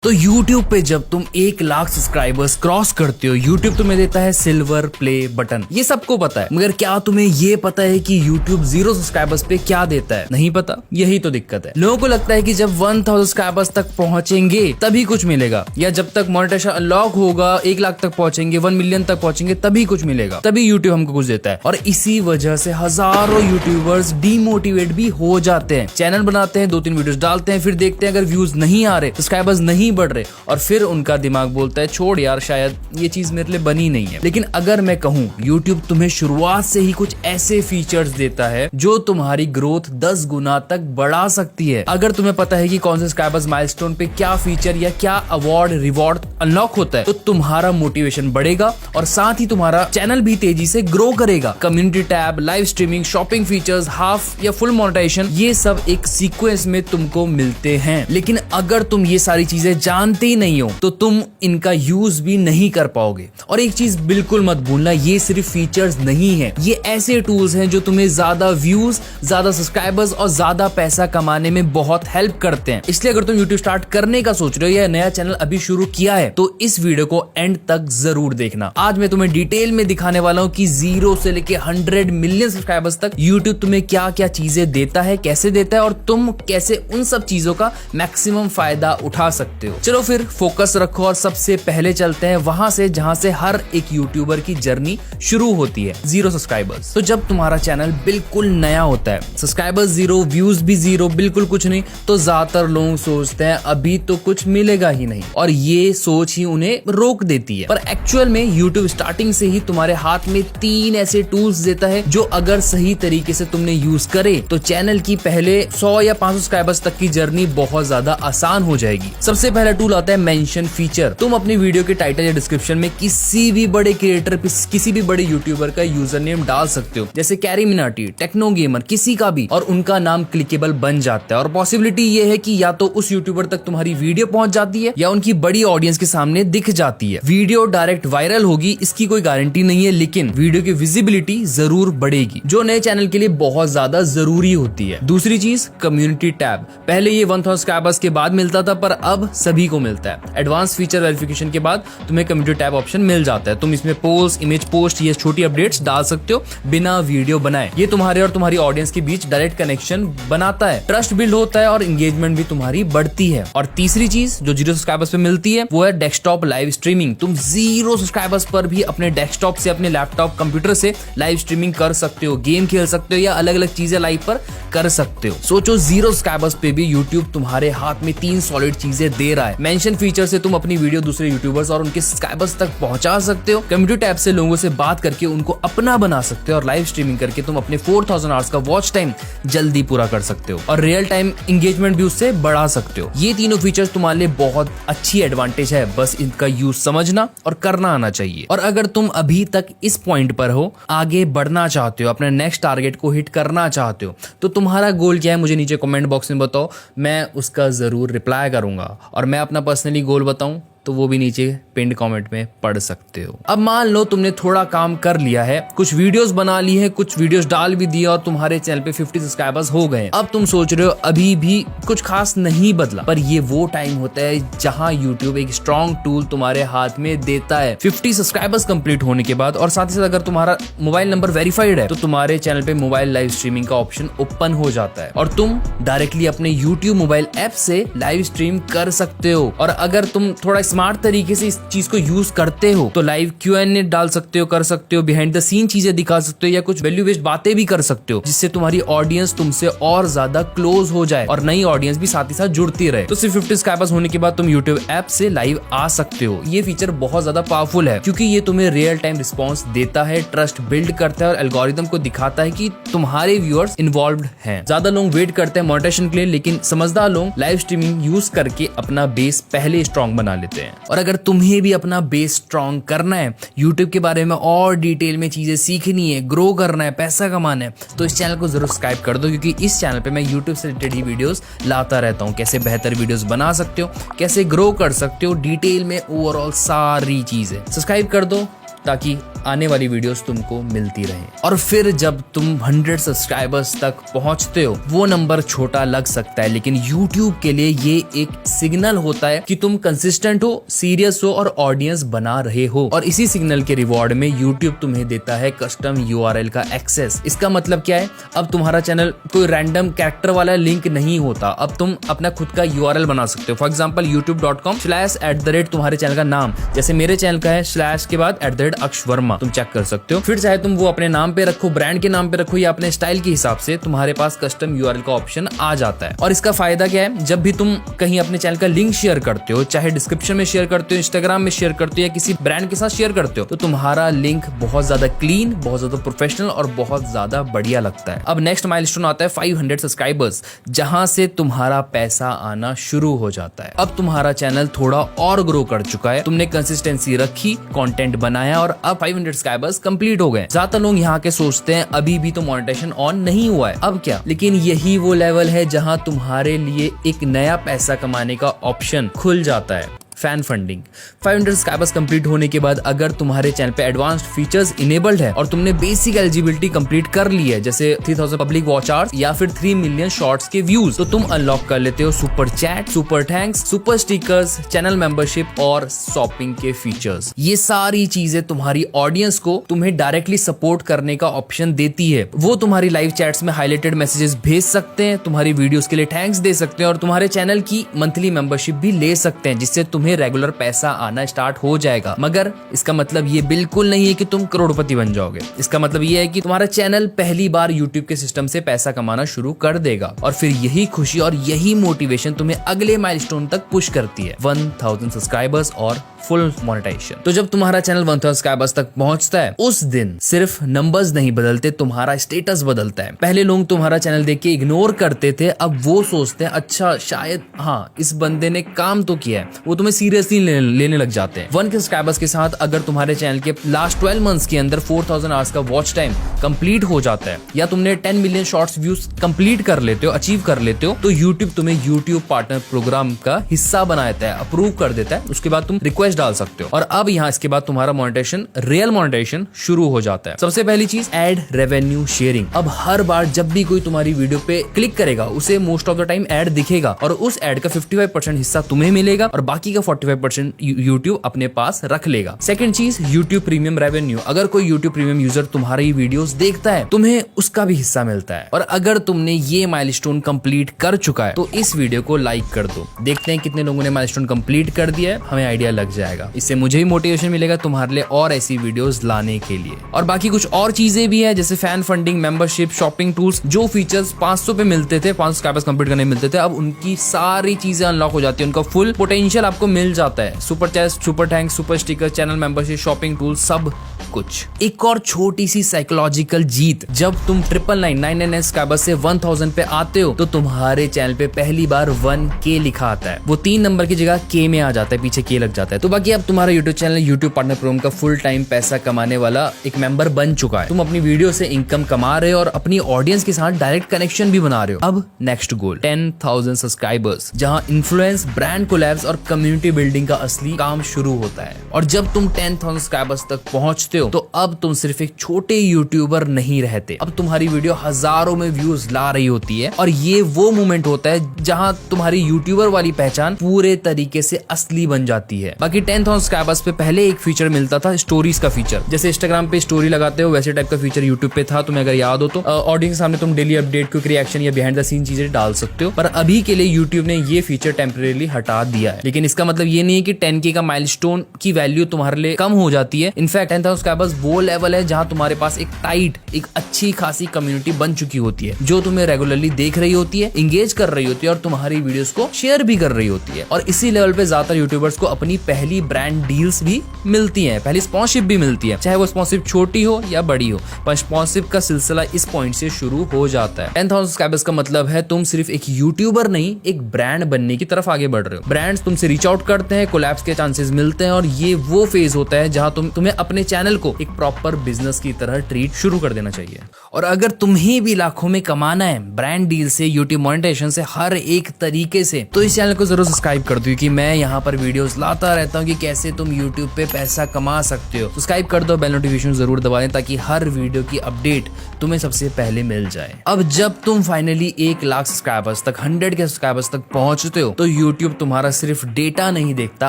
तो YouTube पे जब तुम 1 लाख सब्सक्राइबर्स क्रॉस करते हो, YouTube तुम्हें देता है सिल्वर प्ले बटन। ये सबको पता है, मगर क्या तुम्हें ये पता है कि YouTube 0 सब्सक्राइबर्स पे क्या देता है? नहीं पता। यही तो दिक्कत है। लोगों को लगता है कि जब 1000 सब्सक्राइबर्स तक पहुंचेंगे तभी कुछ मिलेगा, या जब तक मोनेटाइजेशन अनलॉक होगा 1 लाख तक पहुंचेंगे, 1 मिलियन तक पहुंचेंगे तभी कुछ मिलेगा, तभी YouTube हमको कुछ देता है। और इसी वजह से हजारों यूट्यूबर्स डीमोटिवेट भी हो जाते हैं। चैनल बनाते हैं, 2-3 वीडियोस डालते हैं, फिर देखते हैं अगर व्यूज नहीं आ रहे, सब्सक्राइबर्स नहीं बढ़ रहे, और फिर उनका दिमाग बोलता है छोड़ यार, शायद ये चीज मेरे लिए बनी नहीं है। लेकिन अगर मैं कहूं, YouTube तुम्हें शुरुआत से ही कुछ ऐसे फीचर्स देता है जो तुम्हारी ग्रोथ 10 गुना तक बढ़ा सकती है। अगर तुम्हें पता है कि कौन से सब्सक्राइबर्स माइलस्टोन पे क्या फीचर या क्या अवार्ड रिवॉर्ड अनलॉक होता है, तो तुम्हारा मोटिवेशन बढ़ेगा और साथ ही तुम्हारा चैनल भी तेजी से ग्रो करेगा। Community tab, live streaming, shopping features, half या फुल मोनेटाइजेशन, ये सब एक सीक्वेंस में तुमको मिलते हैं। लेकिन अगर तुम ये सारी चीजें जानते ही नहीं हो तो तुम इनका यूज भी नहीं कर पाओगे। और एक चीज बिल्कुल मत भूलना, ये सिर्फ फीचर्स नहीं है, ये ऐसे टूल्स हैं जो तुम्हें ज्यादा व्यूज, ज्यादा सब्सक्राइबर्स और ज्यादा पैसा कमाने में बहुत हेल्प करते हैं। इसलिए अगर तुम YouTube स्टार्ट करने का सोच रहे हो या नया चैनल अभी शुरू किया है तो इस वीडियो को एंड तक जरूर देखना। आज मैं तुम्हें डिटेल में दिखाने वाला हूं कि 0 से लेके 100 मिलियन सब्सक्राइबर्स तक YouTube तुम्हें क्या क्या चीजें देता है, कैसे देता है, और तुम कैसे उन सब चीजों का मैक्सिमम फायदा उठा सकते हो। चलो फिर फोकस रखो और सबसे पहले चलते हैं वहां से जहां से हर एक यूट्यूबर की जर्नी शुरू होती है, 0 सब्सक्राइबर्स। तो जब तुम्हारा चैनल बिल्कुल नया होता है, सब्सक्राइबर्स 0, व्यूज भी 0, बिल्कुल कुछ नहीं, तो ज्यादातर लोग सोचते हैं अभी तो कुछ मिलेगा ही नहीं, और ये सोच ही उन्हें रोक देती है। पर एक्चुअल में यूट्यूब स्टार्टिंग से ही तुम्हारे हाथ में 3 ऐसे टूल्स देता है जो अगर सही तरीके से तुमने यूज करे तो चैनल की पहले 100 या 500 सब्सक्राइबर्स तक की जर्नी बहुत ज्यादा आसान हो जाएगी। सबसे पहला टूल आता है मेंशन फीचर। तुम अपनी वीडियो के टाइटल या डिस्क्रिप्शन में किसी भी बड़े क्रिएटर, किसी भी बड़े यूट्यूबर का यूजर नेम डाल सकते हो, जैसे कैरी मिनाटी, टेक्नो गेमर, किसी का भी, और उनका नाम क्लिकेबल बन जाता है। और पॉसिबिलिटी ये है कि या तो उस यूट्यूबर तक तुम्हारी वीडियो पहुंच जाती है या उनकी बड़ी ऑडियंस के सामने दिख जाती है। वीडियो डायरेक्ट वायरल होगी इसकी कोई गारंटी नहीं है, लेकिन वीडियो की विजिबिलिटी जरूर बढ़ेगी, जो नए चैनल के लिए बहुत ज्यादा जरूरी होती है। दूसरी चीज, कम्युनिटी टैब। पहले ये 1000 सब्सक्राइबर्स के बाद मिलता था, पर अब सभी को मिलता है। एडवांस फीचर वेरिफिकेशन के बाद तुम्हें कम्युनिटी टैब ऑप्शन मिल जाता है। तुम इसमें पोस्ट, इमेज पोस्ट, ये छोटी अपडेट्स डाल सकते हो बिना वीडियो बनाए। ये तुम्हारे और तुम्हारी ऑडियंस के बीच डायरेक्ट कनेक्शन बनाता है, ट्रस्ट बिल्ड होता है और एंगेजमेंट भी तुम्हारी बढ़ती है। और तीसरी चीज जो 0 सब्सक्राइबर्स पे मिलती है वो है डेस्कटॉप लाइव स्ट्रीमिंग। तुम 0 सब्सक्राइबर्स पर भी अपने डेस्कटॉप से, अपने लैपटॉप, कंप्यूटर से लाइव स्ट्रीमिंग कर सकते हो, गेम खेल सकते हो या अलग अलग चीजें लाइव पर कर सकते हो। सोचो 0 सब्सक्राइबर्स पे भी YouTube तुम्हारे हाथ में 3 सॉलिड चीजें दे रहा है। मेंशन फीचर से तुम अपनी वीडियो दूसरे यूट्यूबर्स और उनके सब्सक्राइबर्स तक पहुंचा सकते हो। कम्युनिटी टैब से लोगों से बात करके उनको अपना बना सकते हो, और लाइव स्ट्रीमिंग करके तुम अपने 4000 आवर्स का वॉच टाइम जल्दी पूरा कर सकते हो और रियल टाइम एंगेजमेंट भी उससे बढ़ा सकते हो। ये तीनों फीचर्स तुम्हारे लिए बहुत अच्छी एडवांटेज है, बस इनका यूज समझना और करना आना चाहिए। और अगर तुम अभी तक इस पॉइंट पर हो, आगे बढ़ना चाहते हो, अपने नेक्स्ट टारगेट को हिट करना चाहते हो, तो तुम्हारा गोल क्या है मुझे नीचे कमेंट बॉक्स में बताओ, मैं उसका जरूर रिप्लाई करूंगा। और मैं अपना पर्सनली गोल बताऊं तो वो भी नीचे पिंड कमेंट में पढ़ सकते हो। अब मान लो तुमने थोड़ा काम कर लिया है, कुछ वीडियोस बना ली है, कुछ वीडियोस डाल भी दिया और तुम्हारे चैनल पे 50 सब्सक्राइबर्स हो गए। अब तुम सोच रहे हो अभी भी कुछ खास नहीं बदला, पर ये वो टाइम होता है जहां YouTube एक स्ट्रॉन्ग टूल तुम्हारे हाथ में देता है। 50 सब्सक्राइबर्स कंप्लीट होने के बाद, और साथ ही साथ अगर तुम्हारा मोबाइल नंबर वेरीफाइड है, तो तुम्हारे चैनल पे मोबाइल लाइव स्ट्रीमिंग का ऑप्शन ओपन हो जाता है और तुम डायरेक्टली अपने YouTube मोबाइल ऐप से लाइव स्ट्रीम कर सकते हो। और अगर तुम थोड़ा स्मार्ट तरीके से इस चीज को यूज करते हो तो लाइव Q&A डाल सकते हो, कर सकते हो, बिहाइंड द सीन चीजें दिखा सकते हो, या कुछ वैल्यू बेस्ड बातें भी कर सकते हो, जिससे तुम्हारी ऑडियंस तुमसे और ज्यादा क्लोज हो जाए और नई ऑडियंस भी साथ ही साथ जुड़ती रहे। तो सिर्फ 50 सब्सक्राइबर्स होने के बाद तुम YouTube ऐप से लाइव आ सकते हो। ये फीचर बहुत ज्यादा पावरफुल है क्योंकि ये तुम्हें रियल टाइम रिस्पॉन्स देता है, ट्रस्ट बिल्ड करता है और एल्गोरिथम को दिखाता है कि तुम्हारे व्यूअर्स इन्वॉल्व्ड हैं। ज्यादा लोग वेट करते हैं मोनेटाइजेशन के लिए, लेकिन समझदार लोग लाइव स्ट्रीमिंग यूज करके अपना बेस पहले स्ट्रॉन्ग बना लेते हैं। और अगर तुम्हें भी अपना बेस स्ट्रॉन्ग करना है, YouTube के बारे में और डिटेल में चीजें सीखनी है, ग्रो करना है, पैसा कमाना है, तो इस चैनल को जरूर सब्सक्राइब कर दो, क्योंकि इस चैनल पे मैं YouTube से रिलेटेड ही वीडियोस लाता रहता हूँ। कैसे बेहतर वीडियोस बना सकते हो, कैसे ग्रो कर सकते हो, डिटेल में ओवरऑल सारी चीजें। सब्सक्राइब कर दो ताकि आने वाली वीडियोस तुमको मिलती रहे। और फिर जब तुम 100 सब्सक्राइबर्स तक पहुंचते हो, वो नंबर छोटा लग सकता है, लेकिन YouTube के लिए ये एक सिग्नल होता है कि तुम कंसिस्टेंट हो, सीरियस हो और ऑडियंस बना रहे हो। और इसी सिग्नल के रिवॉर्ड में YouTube तुम्हें देता है कस्टम URL का एक्सेस। इसका मतलब क्या है? अब तुम्हारा चैनल कोई रैंडम कैरेक्टर वाला लिंक नहीं होता, अब तुम अपना खुद का URL बना सकते हो। फॉर एग्जाम्पल youtube.com/@ तुम्हारे चैनल का नाम, जैसे मेरे चैनल का है स्लैश के बाद @अक्ष वर्मा, तुम चेक कर सकते हो। फिर चाहे तुम वो अपने नाम पे रखो, ब्रांड के नाम पे रखो या अपने स्टाइल के हिसाब से, तुम्हारे पास कस्टम URL का ऑप्शन आ जाता है। और इसका फायदा क्या है? जब भी तुम कहीं अपने चैनल का लिंक शेयर करते हो, चाहे डिस्क्रिप्शन में शेयर करते हो, इंस्टाग्राम में शेयर करते हो या किसी ब्रांड के साथ शेयर करते हो, तो तुम्हारा लिंक बहुत ज्यादा क्लीन, बहुत ज्यादा प्रोफेशनल और बहुत ज्यादा बढ़िया लगता है। अब नेक्स्ट माइलस्टोन आता है 500 सब्सक्राइबर्स, जहां से तुम्हारा पैसा आना शुरू हो जाता है। अब तुम्हारा चैनल थोड़ा और ग्रो कर चुका है, तुमने कंसिस्टेंसी रखी, कंटेंट बनाया और अब 500 सब्सक्राइबर्स कंप्लीट हो गए। ज्यादातर लोग यहाँ के सोचते हैं अभी भी तो मोनेटाइजेशन ऑन नहीं हुआ है, अब क्या? लेकिन यही वो लेवल है जहां तुम्हारे लिए एक नया पैसा कमाने का ऑप्शन खुल जाता है, फैन फंडिंग। 500 सब्सक्राइबर्स कंप्लीट होने के बाद अगर तुम्हारे चैनल पे एडवांस्ड फीचर्स इनेबल्ड है और तुमने बेसिक एलिजिबिलिटी कंप्लीट कर ली है, जैसे 3000 पब्लिक वॉच आवर्स या फिर 3 मिलियन शॉर्ट्स के व्यूज, तो तुम अनलॉक कर लेते हो super chat, super thanks, super stickers, channel membership और शॉपिंग के फीचर्स। ये सारी चीजें तुम्हारी ऑडियंस को तुम्हें डायरेक्टली सपोर्ट करने का ऑप्शन देती है। वो तुम्हारी लाइव चैट्स में हाईलाइटेड मैसेजेस भेज सकते हैं, तुम्हारी वीडियोस के लिए थैंक्स दे सकते हैं और तुम्हारे चैनल की मंथली मेंबरशिप भी ले सकते हैं, जिससे तुम्हें रेगुलर पैसा आना स्टार्ट हो जाएगा। मगर इसका मतलब ये बिल्कुल नहीं है कि तुम करोड़पति बन जाओगे। इसका मतलब ये है कि तुम्हारा चैनल पहली बार YouTube के सिस्टम से पैसा कमाना शुरू कर देगा और फिर यही खुशी और यही मोटिवेशन तुम्हें अगले माइलस्टोन तक पुश करती है, 1000 सब्सक्राइबर्स और फुल मोनेटाइजेशन। तो जब तुम्हारा चैनल 1000 सब्सक्राइबर्स तक पहुंचता है, उस दिन सिर्फ नंबर्स नहीं बदलते, तुम्हारा स्टेटस बदलता है। पहले लोग तुम्हारा चैनल देख के इग्नोर करते थे, अब वो सोचते हैं अच्छा शायद हाँ इस बंदे ने काम तो किया है, वो तुम्हें सीरियसली लेने लग जाते हैं। 1K सब्सक्राइबर्स के साथ अगर तुम्हारे चैनल के लास्ट 12 मंथ्स के अंदर 4000 आवर्स का वॉच टाइम कंप्लीट हो जाता है या तुमने 10 मिलियन शॉर्ट्स व्यूज कंप्लीट कर लेते हो, अचीव कर लेते हो, तो YouTube तुम्हें YouTube पार्टनर प्रोग्राम का हिस्सा बना देता है, अप्रूव कर देता है। उसके बाद तुम रिक्वेस्ट डाल सकते हो और अब यहाँ इसके बाद तुम्हारा मोनेटाइजेशन, रियल मोनेटाइजेशन शुरू हो जाता है। सबसे पहली चीज एड रेवेन्यू शेयरिंग। अब हर बार जब भी कोई तुम्हारी वीडियो पे क्लिक करेगा, उसे most of the time ad दिखेगा और उस एड का 55% हिस्सा तुम्हें मिलेगा और बाकी का 45% YouTube अपने पास रख लेगा। सेकंड चीज YouTube प्रीमियम रेवेन्यू। अगर कोई YouTube प्रीमियम यूजर तुम्हारी वीडियोस देखता है, तुम्हें उसका भी हिस्सा मिलता है। और अगर तुमने ये माइलस्टोन कंप्लीट कर चुका है तो इस वीडियो को लाइक कर दो। देखते हैं कितने लोगों ने माइलस्टोन कंप्लीट कर दिया है, हमें आइडिया लग जाएगा। इससे मुझे भी मोटिवेशन मिलेगा तुम्हारे लिए और ऐसी वीडियोस लाने के लिए। और बाकी कुछ और चीजें भी है, जैसे fan funding, membership, shopping tools. जो फीचर्स 500 पे मिलते थे, 500 सब्सक्राइबर्स कंप्लीट करने मिलते थे, अब उनकी सारी चीजें अनलॉक हो जाती है, उनका फुल पोटेंशियल आपको मिल जाता है। Super chat, super thanks, super sticker, channel membership, shopping tool, सब कुछ। एक और छोटी सी साइकोलॉजिकल जीत, जब तुम 999 सब्सक्राइबर्स से 1000 पे आते हो तो तुम्हारे चैनल पे पहली बार 1K लिखा आता है। वो 3 नंबर की जगह K में आ जाता है, पीछे K लग जाता है। तो बाकी अब तुम्हारा YouTube channel YouTube partner program का फुल टाइम पैसा कमाने वाला एक मेंबर बन चुका है। तुम अपनी वीडियो से इनकम कमा रहे हो और अपनी ऑडियंस के साथ डायरेक्ट कनेक्शन भी बना रहे हो। अब नेक्स्ट गोल 10,000 सब्सक्राइबर्स, जहां इन्फ्लुएंस, ब्रांड कोलैब्स और कम्युनिटी बिल्डिंग का असली काम शुरू होता है। और जब तुम 10,000 सब्सक्राइबर्स तक पहुंचते हो तो अब तुम सिर्फ एक छोटे यूट्यूबर नहीं रहते, अब तुम्हारी वीडियो हजारों में व्यूज ला रही होती है। और ये वो मोमेंट होता है जहां तुम्हारी यूट्यूबर वाली पहचान पूरे तरीके से असली बन जाती है। बाकी 10,000 सब्सक्राइबर्स पे पहले एक फीचर मिलता था, स्टोरीज का फीचर। जैसे इंस्टाग्राम पे स्टोरी लगाते हो वैसे टाइप का फीचर यूट्यूब पे था, तुम्हें अगर याद हो तो। ऑडियंस के सामने तुम डेली अपडेट, क्विक रिएक्शन या बिहाइंड द सीन चीजें डाल सकते हो। पर अभी के लिए यूट्यूब ने ये फीचर टेम्परेरी हटा दिया है। लेकिन इसका मतलब ये नहीं है कि 10K का माइलस्टोन की वैल्यू तुम्हारे लिए कम हो जाती है। इनफैक्ट 10,000 सब्सक्राइबर्स वो लेवल है जहां तुम्हारे पास एक टाइट, एक अच्छी खासी कम्युनिटी बन चुकी होती है, जो तुम्हें रेगुलरली देख रही होती है, इंगेज कर रही होती है और तुम्हारी वीडियोस को शेयर भी कर रही होती है। और इसी लेवल पे ज्यादातर यूट्यूबर्स को अपनी पहली ब्रांड डील्स भी मिलती है, पहली स्पॉन्सरशिप भी मिलती है, चाहे वो स्पॉन्सरशिप छोटी हो या बड़ी हो, पर स्पॉन्सरशिप का सिलसिला इस पॉइंट से शुरू हो जाता है। 10,000 सब्सक्राइबर्स का मतलब है तुम सिर्फ एक यूट्यूबर नहीं, एक ब्रांड बनने की तरफ आगे बढ़ रहे हो। ब्रांड्स तुमसे रीच आउट करते हैं, कोलैब्स के चांसेस मिलते हैं और ये वो फेज होता है जहां तुम्हें अपने चैनल को एक प्रॉपर बिजनेस की तरह ट्रीट शुरू कर देना चाहिए। और अगर तुम्हें भी लाखों में कमाना है ब्रांड डील से, यूट्यूब मोनेटाइजेशन से, हर एक तरीके से, तो इस चैनल को जरूर सब्सक्राइब कर दो, क्योंकि मैं यहाँ पर वीडियोस लाता रहता हूँ कि कैसे तुम यूट्यूब पे पैसा कमा सकते हो। सब्सक्राइब कर दो, बेल नोटिफिकेशन जरूर दबा दें ताकि हर वीडियो की अपडेट तुम्हें सबसे पहले मिल जाए। अब जब तुम फाइनली 1 लाख सब्सक्राइबर्स तक, 100 के सब्सक्राइबर्स तक पहुंचते हो, तो यूट्यूब तुम्हारा सिर्फ डेटा नहीं देखता,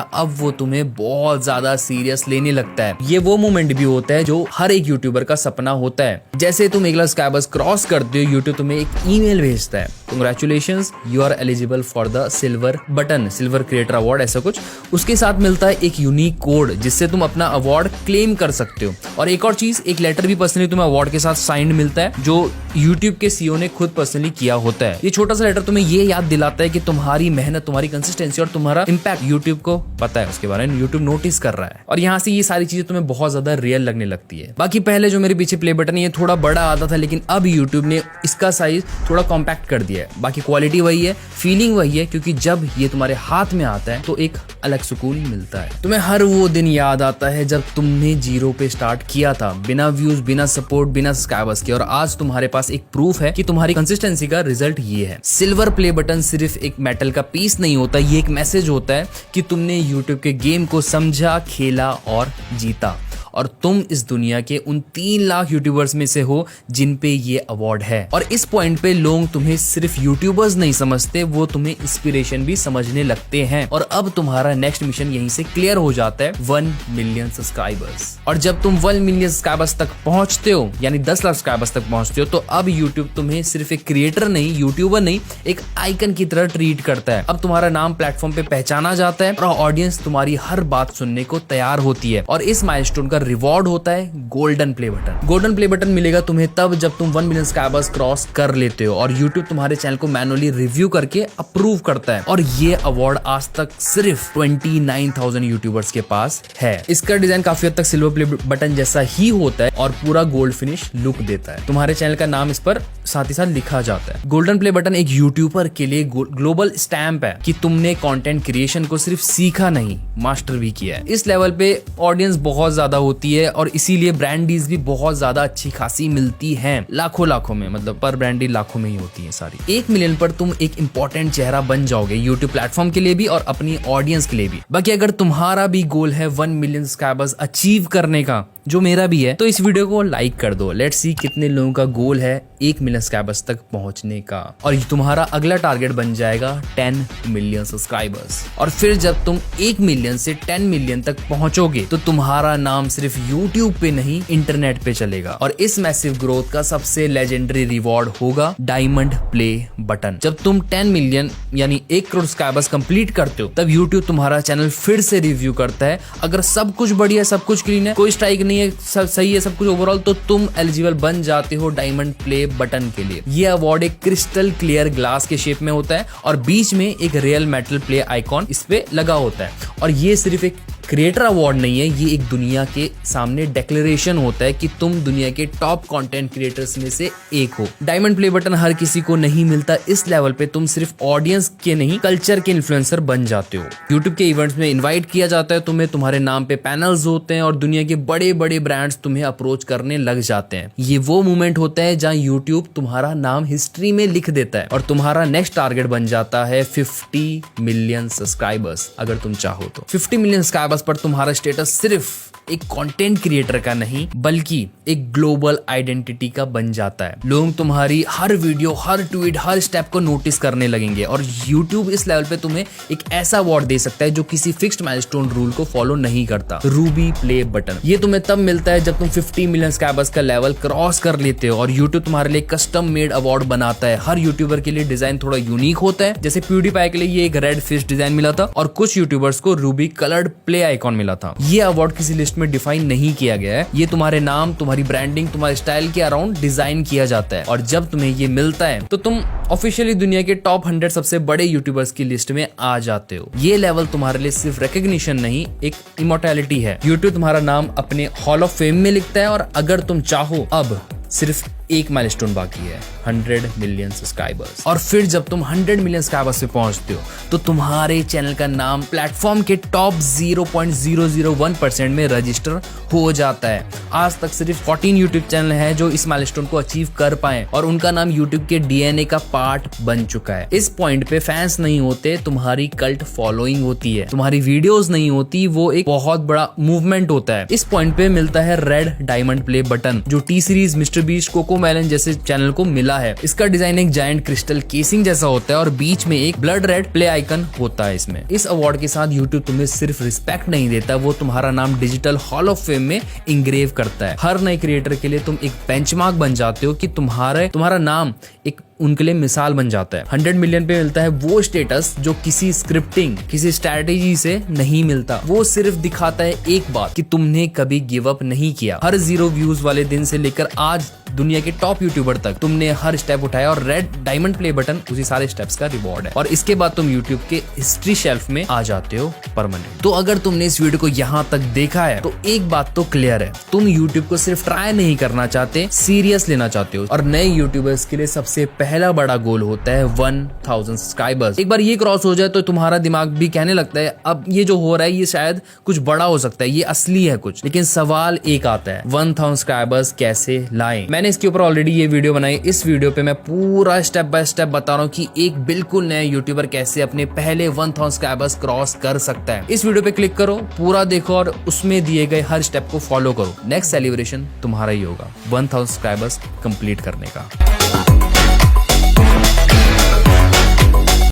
अब वो तुम्हें बहुत ज्यादा सीरियस लेने लगता है। ये वो मोमेंट भी होता है जो हर एक यूट्यूबर का सपना होता है। जैसे तुम 1 लाख सब्सक्राइबर्स क्रॉस करते हो, यूट्यूब तुम्हें एक ईमेल भेजता है, congratulations, you are eligible for the silver button, silver creator award, ऐसा कुछ। उसके साथ मिलता है एक यूनिक कोड जिससे तुम अपना अवार्ड क्लेम कर सकते हो। और एक और चीज, एक लेटर भी पर्सनली तुम्हें अवार्ड के साथ साइंड मिलता है, जो यूट्यूब के सीईओ ने खुद पर्सनली किया होता है। ये छोटा सा लेटर तुम्हें ये याद दिलाता है कि तुम्हारी मेहनत, तुम्हारी कंसिस्टेंसी और तुम्हारा इंपैक्ट यूट्यूब को पता है, उसके बारे में यूट्यूब नोटिस कर रहा है। और यहाँ से ये सारी चीजें तुम्हें बहुत ज्यादा रियल लगने लगती है। बाकी पहले जो मेरे पीछे प्ले बटन है, ये थोड़ा बड़ा आता था, लेकिन अब यूट्यूब ने इसका साइज थोड़ा कॉम्पैक्ट कर दिया है। बाकी क्वालिटी वही है, फीलिंग वही है, क्योंकि जब ये तुम्हारे हाथ में आता है तो एक अलग सुकून मिलता है। तुम्हें हर वो दिन याद आता है जब तुमने 0 पे स्टार्ट किया था, बिना व्यूज, बिना सपोर्ट, बिना सब्सक्राइबर्स के, और आज तुम्हारे पास एक प्रूफ है कि तुम्हारी कंसिस्टेंसी का रिजल्ट ये है। सिल्वर प्ले बटन सिर्फ एक मेटल का पीस नहीं होता, ये एक मैसेज होता है कि तुमने यूट्यूब के गेम को समझा, खेला और जीता। और तुम इस दुनिया के उन 3 लाख यूट्यूबर्स में से हो जिन पे ये अवार्ड है। और इस पॉइंट पे लोग तुम्हें सिर्फ यूट्यूबर्स नहीं समझते, वो तुम्हें इंस्पिरेशन भी समझने लगते हैं। और अब तुम्हारा नेक्स्ट मिशन यहीं से क्लियर हो जाता है, 1 मिलियन सब्सक्राइबर्स। और जब तुम 1 मिलियन सब्सक्राइबर्स तक पहुंचते हो, यानी 10 लाख सब्सक्राइबर्स तक पहुंचते हो, तो अब यूट्यूब तुम्हें सिर्फ एक क्रिएटर नहीं, यूट्यूबर नहीं, एक आइकन की तरह ट्रीट करता है। अब तुम्हारा नाम प्लेटफॉर्म पे पहचाना जाता है और ऑडियंस तुम्हारी हर बात सुनने को तैयार होती है। और इस माइलस्टोन का रिवॉर्ड होता है golden play button. Golden play button मिलेगा तुम्हें तब जब तुम 1 मिलियन सब्सक्राइबर्स क्रॉस कर लेते हो और यूट्यूब तुम्हारे चैनल को मैनुअली रिव्यू करके अप्रूव करता है। और ये अवार्ड आज तक सिर्फ 29,000 यूट्यूबर्स के पास है। इसका डिजाइन काफी हद तक सिल्वर प्ले बटन जैसा ही होता है और पूरा गोल्ड फिनिश लुक देता है। तुम्हारे चैनल का नाम इस पर साथ ही साथ लिखा जाता है। गोल्डन प्ले बटन एक यूट्यूबर के लिए ग्लोबल स्टैंप है कि तुमने कंटेंट क्रिएशन को सिर्फ सीखा नहीं, मास्टर भी किया है। इस लेवल पे ऑडियंस बहुत ज्यादा होती है और इसीलिए ब्रांड डील्स भी बहुत ज्यादा अच्छी खासी मिलती हैं, लाखों में, मतलब पर ब्रांड डील लाखों में ही होती है सारी। 1 मिलियन पर तुम एक इंपॉर्टेंट चेहरा बन जाओगे यूट्यूब प्लेटफॉर्म के लिए भी और अपनी ऑडियंस के लिए भी। बाकी अगर तुम्हारा भी गोल है 1 मिलियन सब्सक्राइबर्स अचीव करने का, जो मेरा भी है, तो इस वीडियो को लाइक कर दो। लेट्स सी कितने लोगों का गोल है 1 मिलियन सब्सक्राइबर्स तक पहुंचने का। और तुम्हारा अगला टारगेट बन जाएगा 10 मिलियन सब्सक्राइबर्स। और फिर जब तुम 1 मिलियन से 10 मिलियन तक पहुंचोगे तो तुम्हारा नाम सिर्फ यूट्यूब पे नहीं, इंटरनेट पे चलेगा। और इस मैसिव ग्रोथ का सबसे लेजेंडरी रिवॉर्ड होगा डायमंड प्ले बटन। जब तुम 10 मिलियन यानी 1 करोड़ सब्सक्राइबर्स कंप्लीट करते हो, तब यूट्यूब तुम्हारा चैनल फिर से रिव्यू करता है। अगर सब कुछ बढ़िया, सब कुछ क्लीन है, कोई स्ट्राइक नहीं है, सब सही है, सब कुछ ओवरऑल, तो तुम एलिजिबल बन जाते हो डायमंड प्ले बटन के लिए। ये अवार्ड एक क्रिस्टल क्लियर ग्लास के शेप में होता है और बीच में एक रियल मेटल प्ले आइकॉन इस पे लगा होता है। और ये सिर्फ एक क्रिएटर अवार्ड नहीं है, ये एक दुनिया के सामने डिक्लेरेशन होता है कि तुम दुनिया के टॉप कंटेंट क्रिएटर्स में से एक हो। डायमंड प्ले बटन हर किसी को नहीं मिलता। इस लेवल पे तुम सिर्फ ऑडियंस के नहीं, कल्चर के इन्फ्लुएंसर बन जाते हो। यूट्यूब के इवेंट्स में इनवाइट किया जाता है तुम्हें, तुम्हारे नाम पे पैनल्स होते हैं और दुनिया के बड़े बड़े ब्रांड्स तुम्हें अप्रोच करने लग जाते हैं। ये वो मोमेंट होता है जहां यूट्यूब तुम्हारा नाम हिस्ट्री में लिख देता है और तुम्हारा नेक्स्ट टारगेट बन जाता है 50 मिलियन सब्सक्राइबर्स। अगर तुम चाहो तो 50 मिलियन सब्सक्राइबर्स पर तुम्हारा स्टेटस सिर्फ एक कंटेंट क्रिएटर का नहीं, बल्कि एक ग्लोबल आइडेंटिटी का बन जाता है। लोग तुम्हारी हर वीडियो, हर ट्वीट, हर स्टेप को नोटिस करने लगेंगे और YouTube इस लेवल पे तुम्हें एक ऐसा अवार्ड दे सकता है जो किसी फिक्स्ड माइलस्टोन रूल को फॉलो नहीं करता, रूबी प्ले बटन। ये तुम्हें तब मिलता है जब तुम 50 मिलियन सब्सक्राइबर्स का लेवल क्रॉस कर लेते हो और YouTube तुम्हारे लिए कस्टम मेड अवार्ड बनाता है। हर यूट्यूबर के लिए डिजाइन थोड़ा यूनिक होता है, जैसे PewDiePie के लिए ये एक रेड फिश डिजाइन मिला था और कुछ यूट्यूबर्स को रूबी कलर्ड प्ले आइकॉन मिला था। ये अवार्ड किसी लिस्ट में डिफाइन नहीं किया गया है, ये तुम्हारे नाम, तुम्हारी ब्रांडिंग, तुम्हारे स्टाइल के अराउंड डिजाइन किया जाता है। और जब तुम्हें ये मिलता है तो तुम ऑफिशियली दुनिया के टॉप 100 सबसे बड़े यूट्यूबर्स की लिस्ट में आ जाते हो। ये लेवल तुम्हारे लिए सिर्फ रिकॉग्निशन नहीं, एक इमोर्टैलिटी है। यूट्यूब तुम्हारा नाम अपने हॉल ऑफ फेम में लिखता है और अगर तुम चाहो अब सिर्फ एक माइलस्टोन बाकी है, 100 मिलियन सब्सक्राइबर्स। और फिर जब तुम 100 मिलियन सब्सक्राइबर्स पे पहुंचते हो तो तुम्हारे चैनल का नाम प्लेटफॉर्म के टॉप 0.001% में रजिस्टर हो जाता है। आज तक सिर्फ 14 यूट्यूब चैनल हैं जो इस माइलस्टोन को अचीव कर पाए और उनका नाम यूट्यूब के डीएनए का पार्ट बन चुका है। इस पॉइंट पे फैंस नहीं होते, तुम्हारी कल्ट फॉलोइंग होती है, तुम्हारी वीडियोस नहीं होती, वो एक बहुत बड़ा मूवमेंट होता है। इस पॉइंट पे मिलता है रेड डायमंड प्ले बटन, जो T series, mister beast, CoComelon जैसे चैनल को मिला है। इसका डिजाइन एक जायंट क्रिस्टल केसिंग जैसा होता है और बीच में एक ब्लड रेड प्ले आइकन होता है। इसमें इस अवार्ड के साथ यूट्यूब तुम्हें सिर्फ रिस्पेक्ट नहीं देता, वो तुम्हारा नाम डिजिटल हॉल ऑफ फेम में इंग्रेव करता है। हर नए क्रिएटर के लिए तुम एक बेंचमार्क बन जाते हो कि तुम्हारा नाम एक उनके लिए मिसाल बन जाता है। 100 मिलियन पे मिलता है वो स्टेटस जो किसी स्क्रिप्टिंग, किसी स्ट्रैटेजी से नहीं मिलता। वो सिर्फ दिखाता है एक बात कि तुमने कभी गिव अप नहीं किया। हर 0 व्यूज वाले दिन से लेकर आज दुनिया के टॉप यूट्यूबर तक तुमने हर स्टेप उठाया और रेड डायमंड प्ले बटन उसी सारे स्टेप्स का रिवॉर्ड है। और इसके बाद तुम यूट्यूब के हिस्ट्री शेल्फ में आ जाते हो परमानेंट। तो अगर तुमने इस वीडियो को यहाँ तक देखा है तो एक बात तो क्लियर है, तुम यूट्यूब को सिर्फ ट्राई नहीं करना चाहते, सीरियस लेना चाहते हो। और नए यूट्यूबर्स के लिए सबसे पहला बड़ा गोल होता है 1000 सब्सक्राइबर्स। एक बार ये क्रॉस हो जाए तो तुम्हारा दिमाग भी कहने लगता है अब ये जो हो रहा है ये शायद कुछ बड़ा हो सकता है, ये असली है कुछ। लेकिन सवाल एक आता है, 1000 सब्सक्राइबर्स कैसे लाएं? मैंने इसके ऊपर ऑलरेडी ये वीडियो बनाई। इस वीडियो पे मैं पूरा स्टेप बाय स्टेप बता रहा हूँ कि एक बिल्कुल नया यूट्यूबर कैसे अपने पहले 1000 सब्सक्राइबर्स क्रॉस कर सकता है। इस वीडियो पे क्लिक करो, पूरा देखो और उसमें दिए गए हर स्टेप को फॉलो करो। नेक्स्ट सेलिब्रेशन तुम्हारा ही होगा 1000 सब्सक्राइबर्स कंप्लीट करने का।